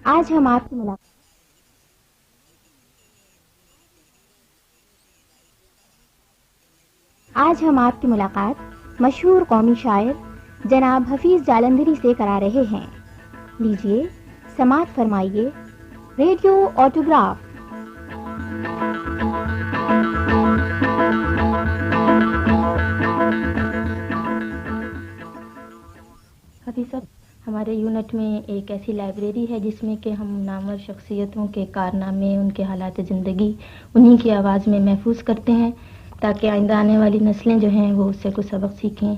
آج ہم آپ کی ملاقات مشہور قومی شاعر جناب حفیظ جالندھری سے کرا رہے ہیں. لیجیے سماعت فرمائیے ریڈیو آٹوگراف. حفیظ صاحب، ہمارے یونٹ میں ایک ایسی لائبریری ہے جس میں کہ ہم نامور شخصیتوں کے کارنامے، ان کے حالات زندگی انہی کی آواز میں محفوظ کرتے ہیں تاکہ آئندہ آنے والی نسلیں جو ہیں وہ اس سے کچھ سبق سیکھیں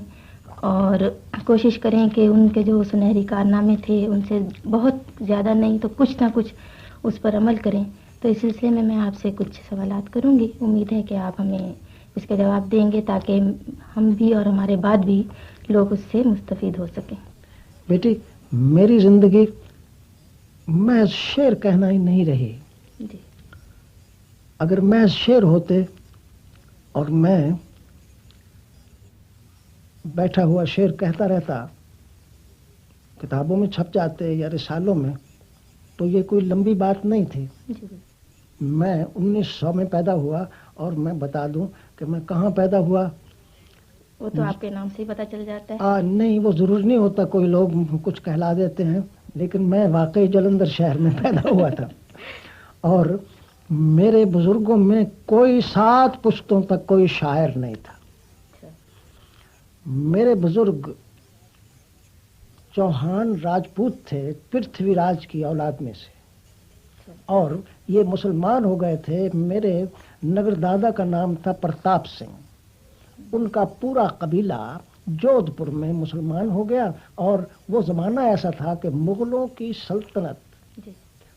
اور کوشش کریں کہ ان کے جو سنہری کارنامے تھے ان سے بہت زیادہ نہیں تو کچھ نہ کچھ اس پر عمل کریں. تو اس سلسلے میں آپ سے کچھ سوالات کروں گی. امید ہے کہ آپ ہمیں اس کے جواب دیں گے تاکہ ہم بھی اور ہمارے بعد بھی لوگ اس سے مستفید ہو سکیں. بیٹی، میری زندگی میں شعر کہنا ہی نہیں رہی. جی. اگر میں شعر ہوتے اور میں بیٹھا ہوا شعر کہتا رہتا، کتابوں میں چھپ جاتے یا رسالوں میں، تو یہ کوئی لمبی بات نہیں تھی. جی. میں 1900 میں پیدا ہوا اور میں بتا دوں کہ میں کہاں پیدا ہوا. وہ تو آپ کے نام سے ہی پتہ چل جاتا ہے. نہیں، وہ ضرور نہیں ہوتا، کوئی لوگ کچھ کہلا دیتے ہیں، لیکن میں واقعی جلندھر شہر میں پیدا ہوا تھا. اور میرے بزرگوں میں کوئی 7 پشتوں تک کوئی شاعر نہیں تھا. میرے بزرگ چوہان راجپوت تھے، پرتھوی راج کی اولاد میں سے، اور یہ مسلمان ہو گئے تھے. میرے نگر دادا کا نام تھا پرتاپ سنگھ. ان کا پورا قبیلہ جودھ پور میں مسلمان ہو گیا، اور وہ زمانہ ایسا تھا کہ مغلوں کی سلطنت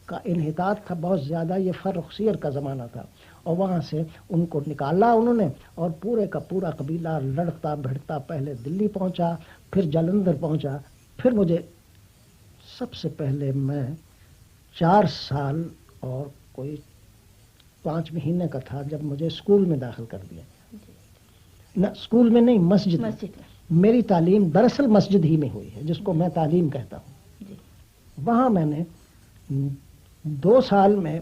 کا انحطاط تھا بہت زیادہ. یہ فرخ کا زمانہ تھا، اور وہاں سے ان کو نکالا انہوں نے، اور پورے کا پورا قبیلہ لڑتا بھڑتا پہلے دلی پہنچا، پھر جلندھر پہنچا. پھر مجھے سب سے پہلے میں 4 سال اور کوئی 5 مہینے کا تھا جب مجھے اسکول میں داخل کر دیا. نہ اسکول میں نہیں، مسجد میں. میری تعلیم دراصل مسجد ہی میں ہوئی ہے، جس کو میں تعلیم کہتا ہوں. وہاں میں نے 2 سال میں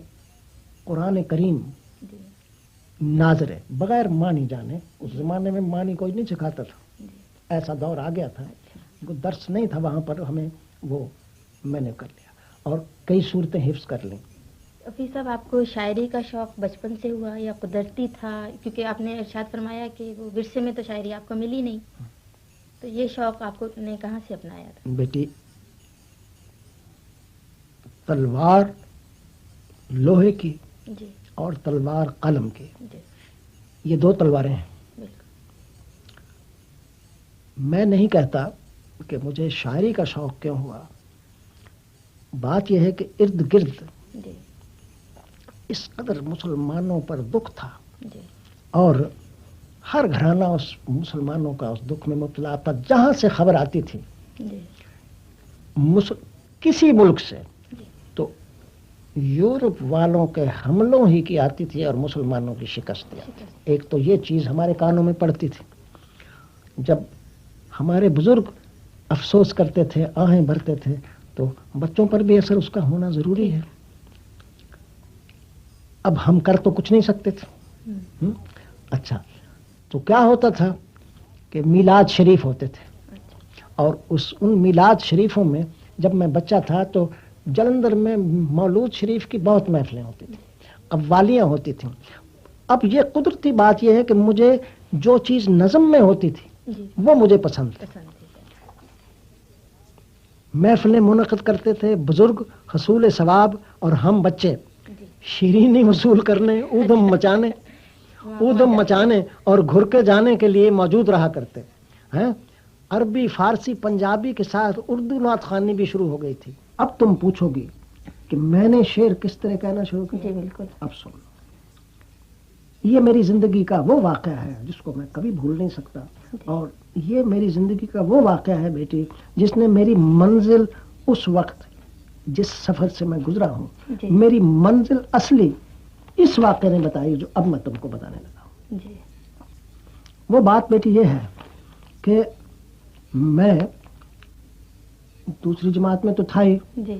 قرآن کریم ناظرے بغیر معنی جانے. اس زمانے میں معنی کوئی نہیں سکھاتا تھا، ایسا دور آ گیا تھا، درس نہیں تھا وہاں پر. ہمیں وہ میں نے کر لیا اور کئی صورتیں حفظ کر لیں. حفیظ صاحب، آپ کو شاعری کا شوق بچپن سے ہوا یا قدرتی تھا؟ کیونکہ آپ نے ارشاد فرمایا کہ وہ ورثے میں تو شاعری آپ کو ملی نہیں، تو یہ شوق آپ کو نے کہاں سے اپنایا تھا؟ بیٹی، تلوار لوہے کی جی اور تلوار قلم کی، جی، یہ 2 تلواریں ہیں. بالکل. میں نہیں کہتا کہ مجھے شاعری کا شوق کیوں ہوا. بات یہ ہے کہ ارد گرد جی اس قدر مسلمانوں پر دکھ تھا، جی، اور ہر گھرانہ اس مسلمانوں کا اس دکھ میں مبتلا تھا. جہاں سے خبر آتی تھی جی کسی ملک سے، جی، تو یورپ والوں کے حملوں ہی کی آتی تھی اور مسلمانوں کی شکست. ایک تو یہ چیز ہمارے کانوں میں پڑتی تھی. جب ہمارے بزرگ افسوس کرتے تھے، آہیں بھرتے تھے، تو بچوں پر بھی اثر اس کا ہونا ضروری ہے. اب ہم کر تو کچھ نہیں سکتے تھے. اچھا، تو کیا ہوتا تھا کہ میلاد شریف ہوتے تھے، اور ان میلاد شریفوں میں جب میں بچہ تھا تو جلندھر میں مولود شریف کی بہت محفلیں ہوتی تھیں، قوالیاں ہوتی تھیں. اب یہ قدرتی بات یہ ہے کہ مجھے جو چیز نظم میں ہوتی تھی وہ مجھے پسند تھی. محفلیں منعقد کرتے تھے بزرگ حصول ثواب، اور ہم بچے شیرینی وصول کرنے، ادم مچانے اور گھر کے جانے کے لیے موجود رہا کرتے ہیں. عربی، فارسی، پنجابی کے ساتھ اردو نعت خوانی بھی شروع ہو گئی تھی. اب تم پوچھو گی کہ میں نے شعر کس طرح کہنا شروع کیا. جی بالکل. اب سن لو، یہ میری زندگی کا وہ واقعہ ہے جس کو میں کبھی بھول نہیں سکتا، اور یہ میری زندگی کا وہ واقعہ ہے بیٹی جس نے میری منزل اس وقت جس سفر سے میں گزرا ہوں، میری منزل اصلی اس واقعے نے بتائی جو اب میں تم کو بتانے لگا ہوں. جی. وہ بات بیٹی یہ ہے کہ میں 2ری جماعت میں تو تھا ہی، جی.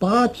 5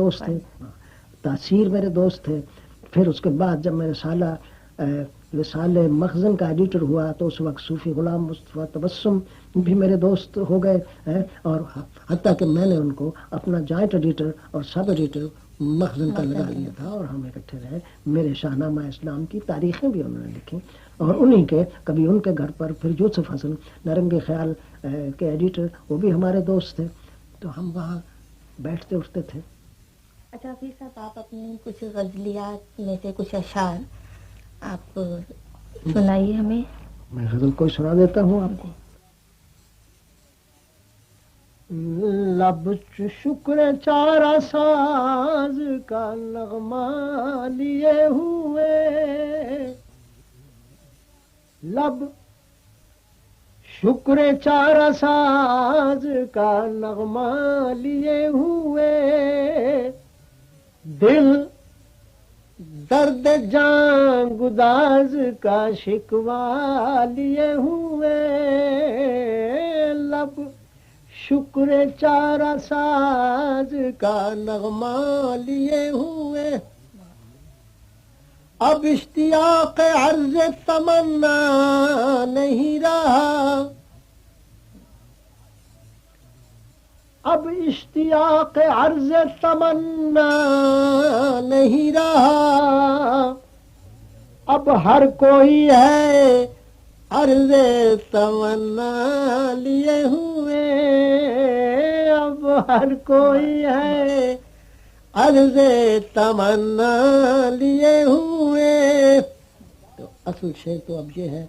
دوست تھے، تاثیر میرے دوست تھے. پھر اس کے بعد جب میں رسالہ مخزن کا ایڈیٹر ہوا تو اس وقت صوفی غلام مصطفیٰ تبسم بھی میرے دوست ہو گئے، اور حتیٰ کہ میں نے ان کو اپنا جوائنٹ ایڈیٹر اور سب ایڈیٹر مخزن کا لگا لیا تھا، اور ہم اکٹھے رہے. میرے شاہنامہ اسلام کی تاریخیں بھی انہوں نے لکھی، اور انہی کے کبھی ان کے گھر پر. پھر یوسف حسن نرنگ خیال کے ایڈیٹر، وہ بھی ہمارے دوست تھے، تو ہم وہاں بیٹھتے اٹھتے تھے. اچھا حفیظ صاحب، آپ اپنی کچھ غزلیات میں سے کچھ اشعار آپ سنائیے ہمیں. میں غزل کوئی سنا دیتا ہوں آپ کو. لب شکر چارہ ساز کا نغمہ لیے ہوئے، لب شکر چارہ ساز کا نغمہ لیے ہوئے، دل درد جان گداز کا شکوہ لیے ہوئے، لب شکر چارہ ساز کا نغمہ لیے ہوئے، اب اشتیاق عرض تمنا نہیں رہا، اب اشتیاق عرض تمنا نہیں رہا، اب ہر کوئی ہے عرض تمنا لیے ہوئے، اب ہر کوئی ہے عرض تمنا لیے ہوئے. تو اصل شعر تو اب یہ ہے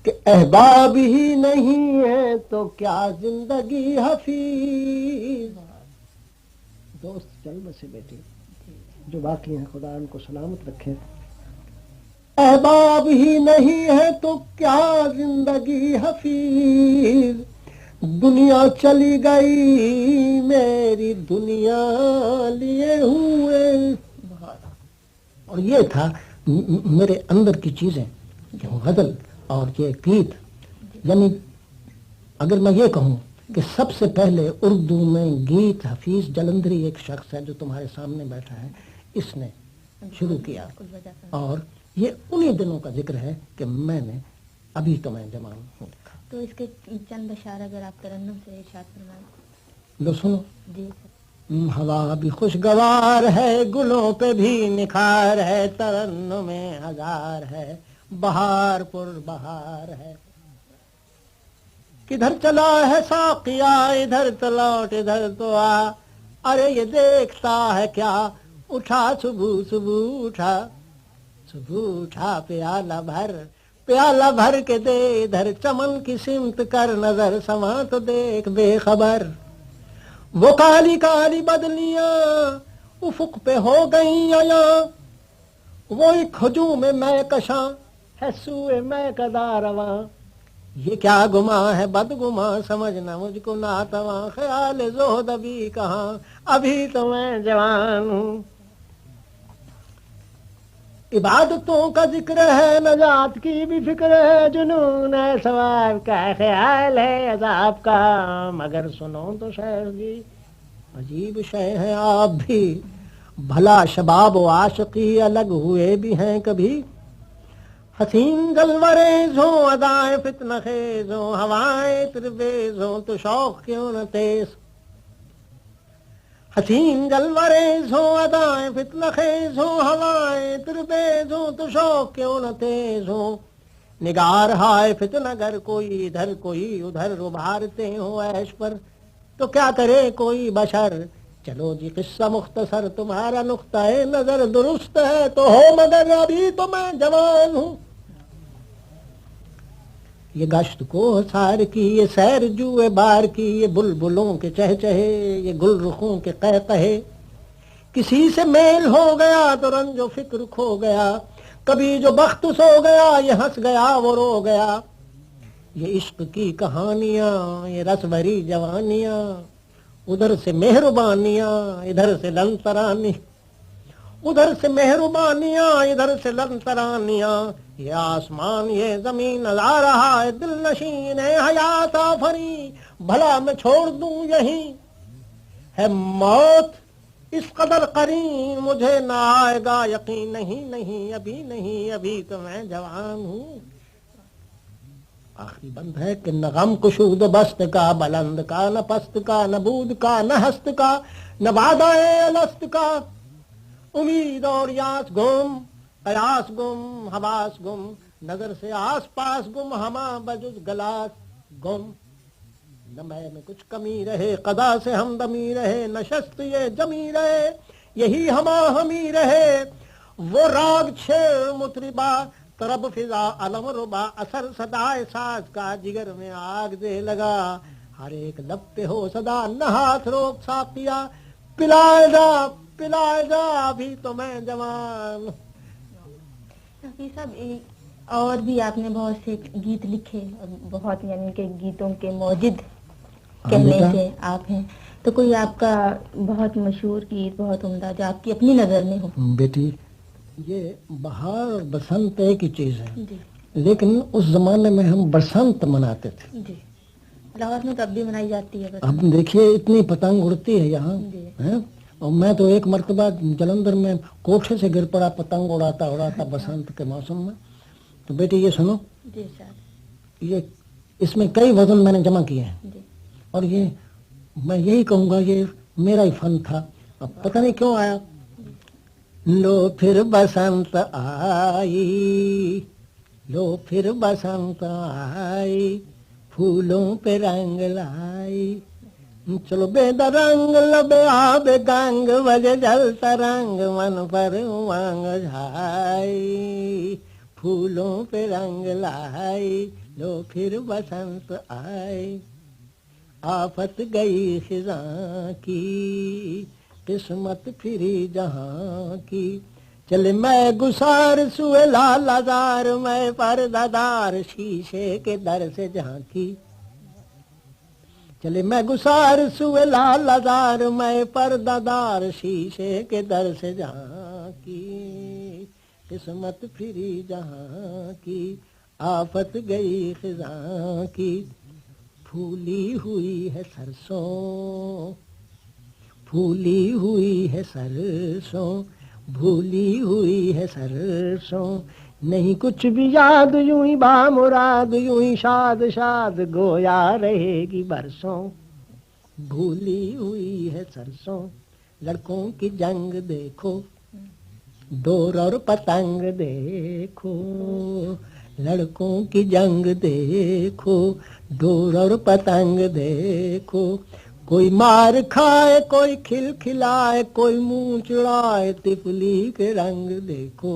کہ احباب ہی نہیں ہے تو کیا زندگی حفیظ. دوست چل بسے بیٹے جو باقی ہیں، خدا ان کو سلامت رکھے. احباب ہی نہیں ہے تو کیا زندگی حفیظ، دنیا چلی گئی میری دنیا لیے ہوئے. اور یہ تھا میرے اندر کی چیزیں، غزل اور یہ گیت. یعنی اگر میں یہ کہوں کہ سب سے پہلے اردو میں گیت حفیظ جلندھری ایک شخص ہے جو تمہارے سامنے بیٹھا ہے، اس نے شروع کیا، اور یہ انہی دنوں کا ذکر ہے کہ میں نے ابھی تو میں جوان ہوں. تو اس کے چند اشعار اگر آپ ترنم سے ارشاد فرمائیں. لو سنو. جی. ہوا بھی خوشگوار ہے، گلوں پہ بھی نکھار ہے، ترنم ہزار ہے، بہار پر بہار ہے. کدھر چلا ہے ساقیا، ادھر تو لوٹ ادھر تو آ، ارے یہ دیکھتا ہے کیا، اٹھا صبح صبح اٹھا، صبح اٹھا پیالہ بھر کے دے، ادھر چمن کی سمت کر نظر، سما تو دیکھ بے خبر. وہ کالی کالی بدلیاں افق پہ ہو گئیں عیاں، وہ ایک ہجوم میں کشاں ہے سوئے میں کدا رواں. یہ کیا گماں ہے بدگماں، سمجھنا مجھ کو ناتواں، خیال زہد ابھی کہاں، ابھی تو میں جوان ہوں. عبادتوں کا ذکر ہے، نجات کی بھی فکر ہے، جنون ہے ثواب کا خیال ہے عذاب کا، مگر سنو تو شہر جی عجیب شے ہے آپ بھی، بھلا شباب و عاشقی الگ ہوئے بھی ہیں کبھی. حسین جلوریز ہوں ادائیں فتنہ خیز ہوں، ہوائیں تربیز ہوں تو شوق کیوں نہ تیز. حسین جلوریز ہوں ادائیں فتنہ خیز ہوں، ہوائیں تربیز ہوں تو شوق کیوں نہ تیز ہوں. نگار ہائے فتنہ گر کوئی ادھر کوئی ادھر ابھارتے ہوں عیش پر، تو کیا کرے کوئی بشر. چلو جی قصہ مختصر، تمہارا نقطہ نظر درست ہے تو ہو، مگر ابھی تو میں جوان ہوں. یہ گشت کو سار کی، یہ سیر جوئے بار کی، یہ بلبلوں کے چہچہے، یہ گل رخوں کے قہقہے. کسی سے میل ہو گیا تو رنج و فکر کھو گیا، کبھی جو بخت سو گیا یہ ہنس گیا وہ رو گیا. یہ عشق کی کہانیاں، یہ رس بھری جوانیاں، ادھر سے مہربانیاں ادھر سے لن ترانی، ادھر سے مہربانیاں ادھر سے لن ترانیاں. یہ آسمان یہ زمین لا رہا ہے دل نشین ہے حیات آفری، بھلا میں چھوڑ دوں یہیں ہے موت اس قدر قریب مجھے نہ آئے گا یقین، نہیں ابھی تو میں جوان ہوں. آخری بند ہے کہ نہ غم کشود بست کا، بلند کا نہ پست کا، نہ بود کا نہ ہست کا، نہ وعدہ الست کا، امید اور یاس گم، قیاس گم، حواس گم، نظر سے آس پاس گم، ہما بجز گلاس گم. نہ میں کچھ کمی رہے، قضا سے ہمدمی رہے، نشست یہ جمی رہے، یہی ہما ہمی رہے. وہ راگ چھیڑ مطربا، طرب فضا علم ربا، اثر صدائے ساز کا، جگر میں آگ دے لگا. ہر ایک لب پہ ہو صدا، نہ ہاتھ روک ساقیا، پلائے جا ابھی تو میں جوان. حفیظ صاحب اور بھی آپ نے بہت سے گیت لکھے، بہت یعنی کہ گیتوں کے موجد کہنے سے آپ ہیں، تو کوئی آپ کا بہت مشہور گیت، بہت عمدہ جو آپ کی اپنی نظر میں ہو؟ بیٹی یہ بہار اور بسنت ایک ہی چیز ہے جی. لیکن اس زمانے میں ہم بسنت مناتے تھے. جی. لاہور میں تو اب بھی منائی جاتی ہے. اب دیکھیے اتنی پتنگ اڑتی ہے یہاں، اور میں تو ایک مرتبہ جلندھر میں کوٹھے سے گر پڑا پتنگ اڑاتا بسنت کے موسم میں. تو بیٹی یہ سنو، جی سر. یہ اس میں کئی وزن میں نے جمع کیے ہیں، اور یہ میں یہی کہوں گا یہ میرا ہی فن تھا. اب پتہ نہیں کیوں آیا. لو پھر بسنت آئی، لو پھر بسنت آئی، پھولوں پہ رنگ لائی، چلو بے درنگ لبے آب گنگ، وجہ جل ترنگ من پر امنگ جھائی، پھولوں پہ رنگ لائی، لو پھر بسنت آئی. آفت گئی خزاں کی، قسمت پھری جہاں کی، چلے میں گسار سوئے لال ہزار، میں پردہ دار شیشے کے در سے جھانکی. چلے میں گسار سوئے لال ہزار، میں پردہ دار شیشے کے در سے جھانکی، قسمت پھری جہاں کی، آفت گئی خزاں کی. پھولی ہوئی ہے سرسوں، پھولی ہوئی ہے سرسوں، بھولی ہوئی ہے سرسوں، نہیں کچھ بھی یاد، یوں ہی بامراد، یوں ہی شاد شاد گویا رہے گی برسوں. بھولی ہوئی ہے سرسوں. لڑکوں کی جنگ دیکھو، ڈور اور پتنگ دیکھو، لڑکوں کی جنگ دیکھو، ڈور اور پتنگ دیکھو، کوئی مار کھائے، کوئی کھل کھلائے، کوئی منہ چڑھائے، تفلی کے رنگ دیکھو،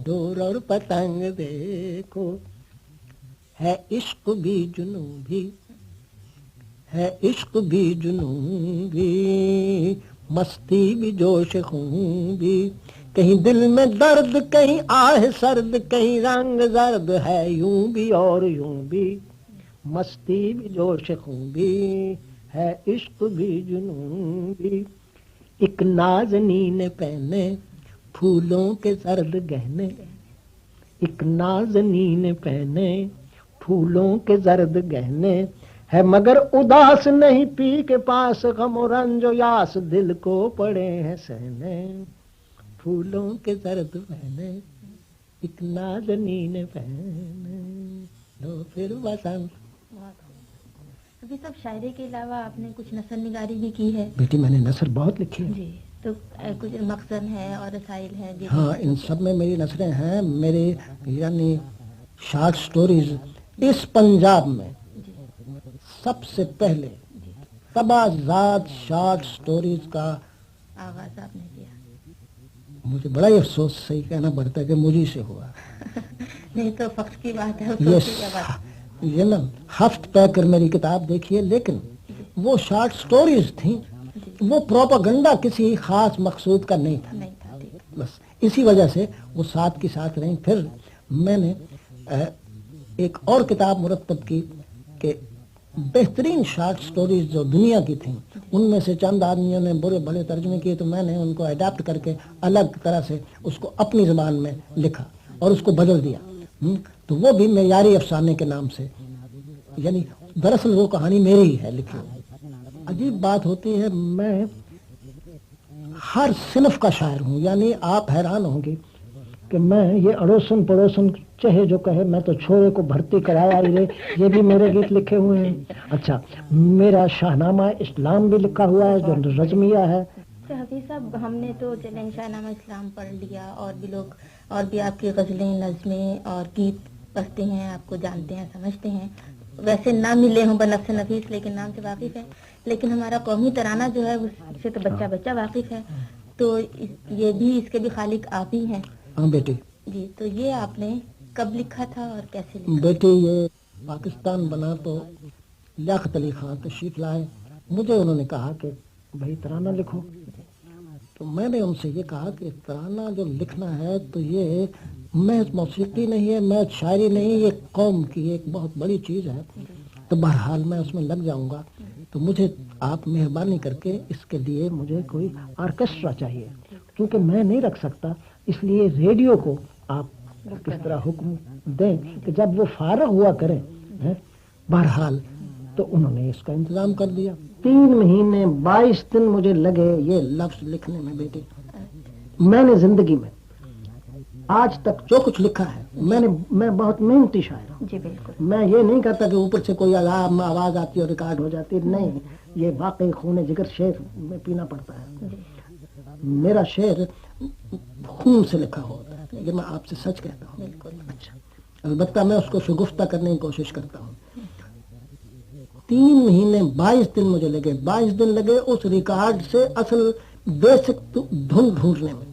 ڈور اور پتنگ دیکھو. ہے عشق بھی جنوں بھی، ہے عشق بھی جنوں بھی، مستی بھی جوش خون بھی، کہیں دل میں درد، کہیں آہ سرد، کہیں رنگ زرد، ہے یوں بھی اور یوں بھی، مستی بھی جوش خون بھی، ہے عشق بھی جنون بھی. ایک نازنین پہنے پھولوں کے زرد گہنے، ایک نازنین پہنے پھولوں کے زرد گہنے، ہے مگر اداس نہیں پی کے پاس، غم و رنج و یاس دل کو پڑے ہیں سہنے. پھولوں کے زرد پہنے، ایک نازنین پہنے، لو پھر بسنت. ابھی سب شاعری کے علاوہ آپ نے کچھ نثر نگاری بھی کی ہے؟ بیٹی میں نے نثر بہت لکھی. جی. تو کچھ مقصد ہے اور رسائل ہیں؟ ہاں ان سب میں میری نثریں ہیں. میری یعنی شارٹ سٹوریز اس پنجاب میں سب سے پہلے تبازات شارٹ سٹوریز کا آغاز آپ نے کیا. مجھے بڑا ہی افسوس صحیح کہنا پڑتا ہے کہ مجھے سے ہوا. نہیں تو فخر کی بات ہے. یہ نا ہفت پہ کر میری کتاب دیکھیے، لیکن وہ شارٹ سٹوریز تھیں، وہ پروپاگنڈا کسی خاص مقصود کا نہیں تھا. بس اسی وجہ سے وہ ساتھ کی ساتھ رہیں. پھر میں نے ایک اور کتاب مرتب کی کہ بہترین شارٹ سٹوریز جو دنیا کی تھیں ان میں سے چند آدمیوں نے برے بھلے ترجمے کیے، تو میں نے ان کو اڈاپٹ کر کے الگ طرح سے اس کو اپنی زبان میں لکھا اور اس کو بدل دیا. تو وہ بھی معیاری افسانے کے نام سے، یعنی دراصل وہ کہانی میری ہی ہے لکھی. عجیب بات ہوتی ہے، میں ہر صنف کا شاعر ہوں، یعنی آپ حیران ہوں گے کہ میں یہ اڑوسن پڑوسن چاہے جو کہے میں تو چھوڑے کو بھرتی کرایا ہی رہے، یہ بھی میرے گیت لکھے ہوئے ہیں۔ اچھا، میرا شاہنامہ اسلام بھی لکھا ہوا ہے جو رزمیہ ہے۔ حفیظ صاحب، ہم نے تو چلیں شاہنامہ اسلام پڑھ لیا، اور بھی لوگ اور بھی آپ کی غزلیں، نظمیں اور گیت پڑھتے ہیں، آپ کو جانتے ہیں، سمجھتے ہیں، ویسے نہ ملے ہوں بنفس نفیس لیکن نام سے واقف ہے، لیکن ہمارا قومی ترانہ جو ہے اس سے تو بچہ بچہ واقف ہے، تو یہ بھی اس کے بھی خالق آپ ہی ہیں۔ ہاں بیٹی جی، تو یہ آپ نے کب لکھا تھا اور کیسے لکھا؟ بیٹی یہ پاکستان بنا تو لیاقت علی خان تشریف لائے، مجھے انہوں نے کہا کہ بھائی ترانہ لکھو، تو میں نے ان سے یہ کہا کہ ترانہ جو لکھنا ہے تو یہ محض موسیقی نہیں ہے، محض شاعری نہیں، یہ قوم کی ایک بہت بڑی چیز ہے، تو بہرحال میں اس میں لگ جاؤں گا، تو مجھے آپ مہربانی کر کے اس کے لیے مجھے کوئی آرکیسٹرا چاہیے، کیونکہ میں نہیں رکھ سکتا، اس لیے ریڈیو کو آپ کس طرح حکم دیں کہ جب وہ فارغ ہوا کریں۔ بہرحال تو انہوں نے اس کا انتظام کر دیا۔ 3 مہینے 22 دن مجھے لگے یہ لفظ لکھنے میں بیٹے۔ میں نے زندگی میں آج تک جو کچھ لکھا ہے میں بہت محنتی شاعر ہوں۔ جی بالکل، میں یہ نہیں کہتا کہ اوپر سے کوئی آواز آتی ہے اور ریکارڈ ہو جاتی ہے، نہیں، یہ واقعی خون جگر شعر میں پینا پڑتا ہے۔ میرا شعر خون سے لکھا ہوتا ہے، یہ میں آپ سے سچ کہتا ہوں۔ بالکل، اچھا، البتہ میں اس کو شگفتہ کرنے کی کوشش کرتا ہوں۔ 3 مہینے 22 دن مجھے لگے، 22 دن لگے اس ریکارڈ سے اصل بیسک دھن ڈھونڈنے میں۔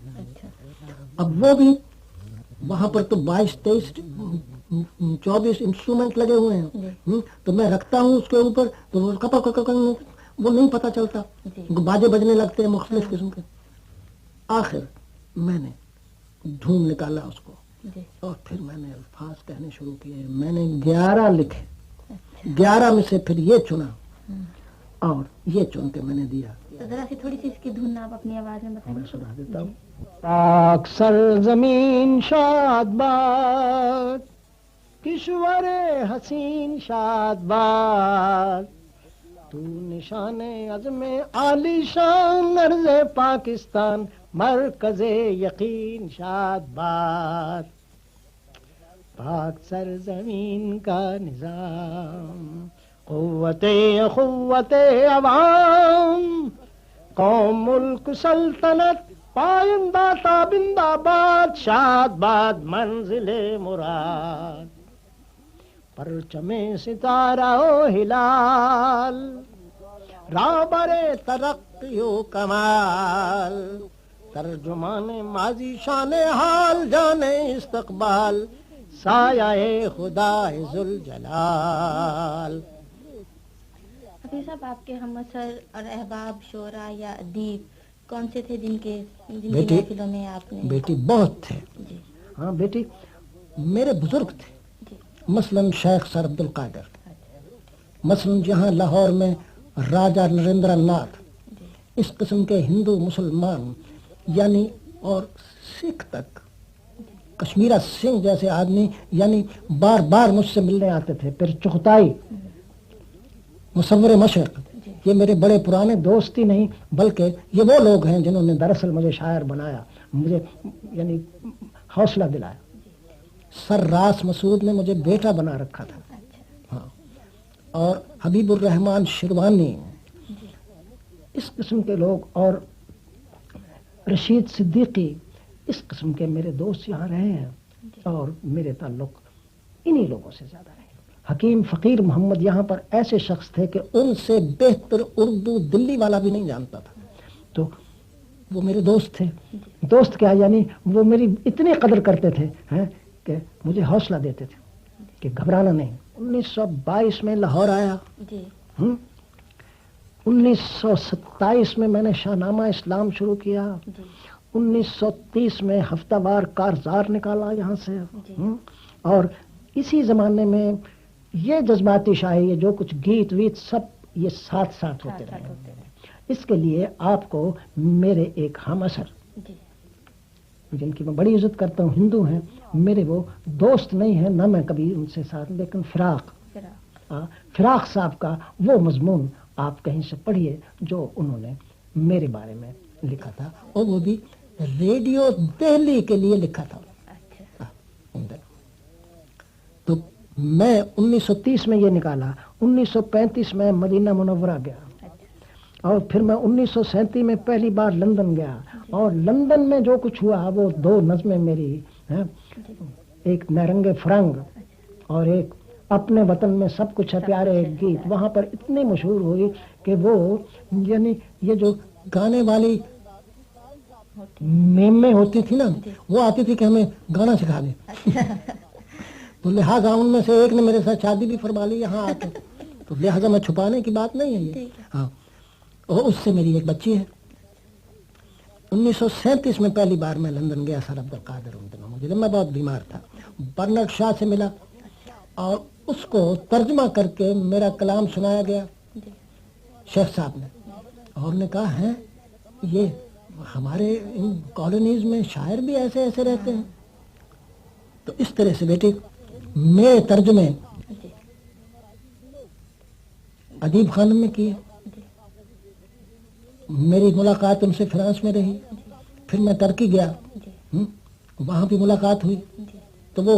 اب وہ بھی وہاں پر تو 22 23 24 انسٹرومنٹ لگے ہوئے ہیں، تو میں رکھتا ہوں اس کے اوپر تو وہ نہیں پتہ چلتا، باجے بجنے لگتے ہیں مختلف قسم کے۔ آخر میں نے ڈھونڈ نکالا اس کو، اور پھر میں نے الفاظ کہنے شروع کیے، میں نے 11 لکھے، 11 میں سے پھر یہ چنا اور یہ چن کے میں نے دیا۔ ذرا سی تھوڑی سی اس کی دھن آپ اپنی آواز میں بتائیں۔ میں سنا دیتا ہوں۔ پاک سرزمین شاد باد، کشور حسین شاد باد، تو نشان عزم عالی شان ارض پاکستان، مرکز یقین شاد باد۔ پاک سرزمین کا نظام، قوت اخوت عوام، قوم ملک سلطنت پائندہ تابندہ باد، شاد باد منزل مراد، پرچم ستارہ و ہلال، رابر ترقی و کمال، ترجمان ماضی شان حال، جانے استقبال، سایہ خدا ذوالجلال۔ حفیظ صاحب، آپ کے ہم اثر اور احباب، شعراء یا ادیب کون سے تھے جن کی محفلوں میں آپ نے؟ بیٹی بہت تھے۔ جی، ہاں بیٹی، میرے بزرگ تھے، مثلا شیخ سر عبد القادر، مثلا جہاں لاہور میں راجہ نریندر ناتھ، اس قسم کے ہندو مسلمان یعنی اور سکھ تک، کشمیرہ سنگھ جیسے آدمی یعنی بار بار مجھ سے ملنے آتے تھے۔ پھر چغتائی، مصور مشرق، یہ میرے بڑے پرانے دوست ہی نہیں بلکہ یہ وہ لوگ ہیں جنہوں نے دراصل مجھے شاعر بنایا، مجھے یعنی حوصلہ دلایا۔ سر راس مسعود نے مجھے بیٹا بنا رکھا تھا، ہاں، اور حبیب الرحمان شروانی، اس قسم کے لوگ، اور رشید صدیقی، اس قسم کے میرے دوست یہاں رہے ہیں، اور میرے تعلق انہی لوگوں سے زیادہ رہے۔ حکیم فقیر محمد یہاں پر ایسے شخص تھے کہ ان سے بہتر اردو دلی والا بھی نہیں جانتا تھا، تو وہ میرے دوست تھے۔ دوست کیا، یعنی وہ میری اتنی قدر کرتے تھے کہ مجھے حوصلہ دیتے تھے کہ گھبرانا نہیں۔ 1922 میں لاہور آیا، 1927 میں میں نے شاہنامہ اسلام شروع کیا، 1930 میں ہفتہ وار کارزار نکالا یہاں سے، اور اسی زمانے میں یہ جذباتی شاعری، یہ جو کچھ گیت ویت سب یہ ساتھ ساتھ ہوتے رہے۔ اس کے لیے آپ کو میرے ایک ہم اثر جن کی میں بڑی عزت کرتا ہوں، ہندو ہیں میرے، وہ دوست نہیں ہیں، نہ میں کبھی ان سے ساتھ، لیکن فراق صاحب کا وہ مضمون آپ کہیں سے پڑھیے جو انہوں نے میرے بارے میں لکھا تھا، اور وہ بھی ریڈیو دہلی کے لیے لکھا تھا. تو میں 1930 میں یہ نکالا، 1935 میں مدینہ منورہ گیا، اور پھر میں 1937 میں پہلی بار لندن گیا، اور لندن میں جو کچھ ہوا وہ 2 نظمیں میری ہیں، ایک نرنگ فرنگ اور ایک اپنے وطن میں سب کچھ ہے پیارے، ایک گیت وہاں پر اتنی مشہور ہوئی کہ وہ یعنی یہ جو گانے والی میمیں ہوتی تھی نا، وہ آتی تھی کہ ہمیں گانا سکھا دیں. تو لہٰذا ان میں سے ایک نے میرے ساتھ شادی بھی فرما لی یہاں آ کے، تو لہٰذا میں چھپانے کی بات نہیں ہے یہ. ہاں، اور اس سے میری ایک بچی ہے. 1937 میں پہلی بار میں لندن گیا سر عبد القادر ان دنوں مجھے، میں بہت بیمار تھا. برنارڈ شاہ سے ملا اور اس کو ترجمہ کر کے میرا کلام سنایا گیا شیخ صاحب نے، اور نے کہا ہے یہ ہمارے ان کالونیز میں شاعر بھی ایسے ایسے رہتے ہیں. تو اس طرح سے بیٹی میرے ترجمے ادیب خانم میں کیے. میری ملاقات ان سے فرانس میں رہی، پھر میں ترکی گیا، وہاں بھی ملاقات ہوئی. تو وہ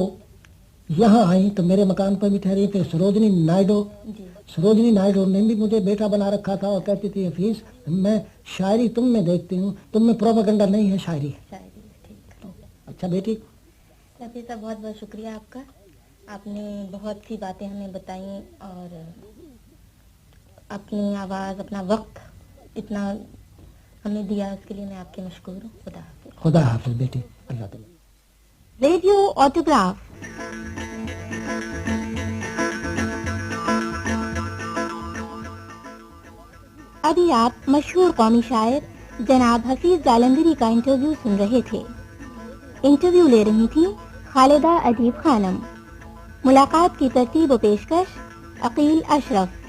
یہاں آئی تو میرے مکان پر بھی ٹھہری تھے. سروجنی نائڈو نے بھی مجھے بیٹا بنا رکھا تھا اور کہتی تھی حفیظ میں شاعری تم میں دیکھتی ہوں، تم میں پروپیگنڈا نہیں ہے، شاعری ہے. اچھا بیٹی، حفیظ صاحب بہت بہت شکریہ آپ کا. آپ نے بہت سی باتیں ہمیں بتائیں اور اپنی آواز، اپنا وقت اتنا ہمیں دیا، اس کے لیے میں آپ کے مشکور ہوں. خدا حافظ. خدا حافظ بیٹی، اللہ تعالیٰ. Radio autograph. ابھی آپ مشہور قومی شاعر جناب حفیظ جالندھری کا انٹرویو سن رہے تھے. انٹرویو لے رہی تھی خالدہ ادیب خانم. ملاقات کی ترتیب و پیشکش عقیل اشرف.